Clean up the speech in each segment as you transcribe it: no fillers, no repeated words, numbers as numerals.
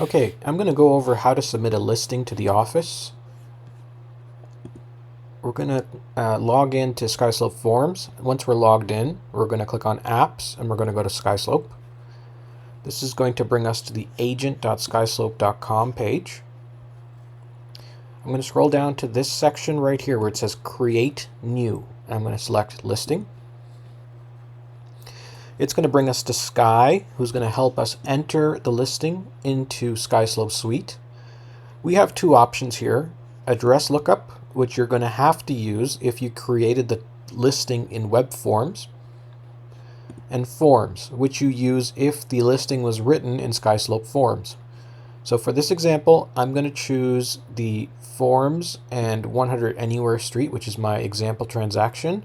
Okay, I'm going to go over how to submit a listing to the office. We're going to log into SkySlope Forms. Once we're logged in, we're going to click on Apps and we're going to go to SkySlope. This is going to bring us to the agent.skyslope.com page. I'm going to scroll down to this section right here where it says Create New. I'm going to select Listing. It's going to bring us to Sky, who's going to help us enter the listing into SkySlope Suite. We have two options here: address lookup, which you're going to have to use if you created the listing in web forms, and forms, which you use if the listing was written in SkySlope Forms. So for this example, I'm going to choose the Forms and 100 Anywhere Street, which is my example transaction.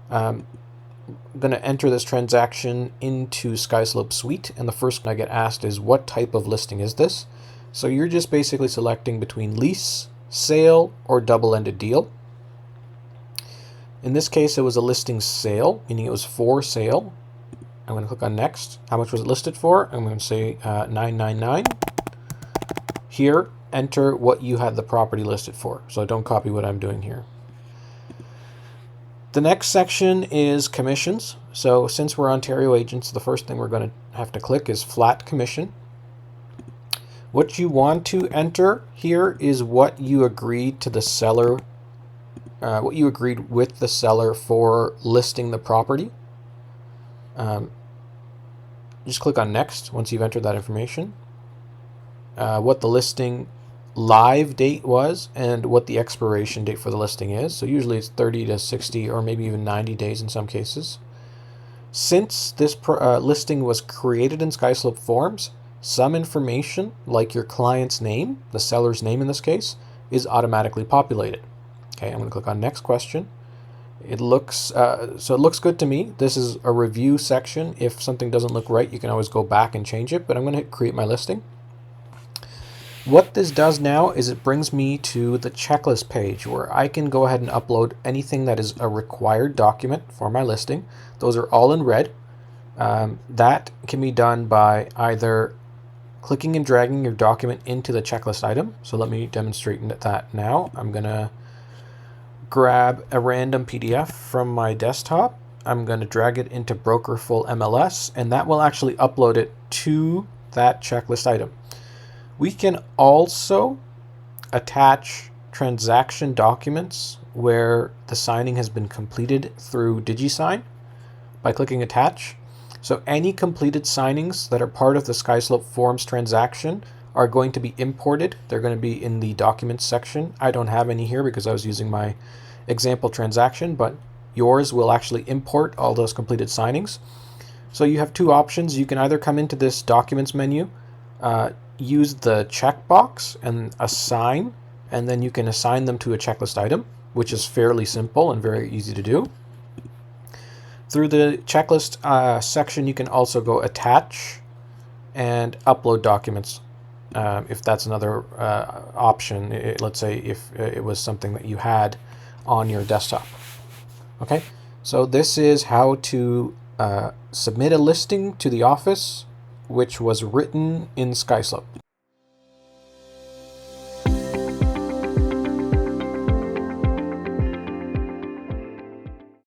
I'm going to enter this transaction into SkySlope Suite, and the first one I get asked is, what type of listing is this? So you're just basically selecting between lease, sale, or double-ended deal. In this case, it was a listing sale, meaning it was for sale. I'm going to click on Next. How much was it listed for? I'm going to say $999. Here, enter what you had the property listed for. So don't copy what I'm doing here. The next section is commissions. So since we're Ontario agents, the first thing we're going to have to click is flat commission. What you want to enter here is what you agreed to the seller, what you agreed with the seller for listing the property. Just click on Next once you've entered that information. What the listing live date was and what the expiration date for the listing is. So usually it's 30 to 60 or maybe even 90 days in some cases. Since this listing was created in SkySlope Forms, some information like your client's name, the seller's name in this case, is automatically populated. Okay, I'm going to click on Next question. It looks it looks good to me. This is a review section. If something doesn't look right, you can always go back and change it, but I'm going to create my listing. What this does now is it brings me to the checklist page where I can go ahead and upload anything that is a required document for my listing. Those are all in red. That can be done by either clicking and dragging your document into the checklist item. So let me demonstrate that now. I'm going to grab a random PDF from my desktop. I'm going to drag it into Brokerful MLS, and that will actually upload it to that checklist item. We can also attach transaction documents where the signing has been completed through DigiSign by clicking Attach. So any completed signings that are part of the SkySlope Forms transaction are going to be imported. They're going to be in the Documents section. I don't have any here because I was using my example transaction, but yours will actually import all those completed signings. So you have two options. You can either come into this Documents menu, use the checkbox and assign, and then you can assign them to a checklist item, which is fairly simple and very easy to do. Through the checklist section, you can also go attach and upload documents if that's another option. Let's say if it was something that you had on your desktop. Okay, so this is how to submit a listing to the office which was written in SkySlope.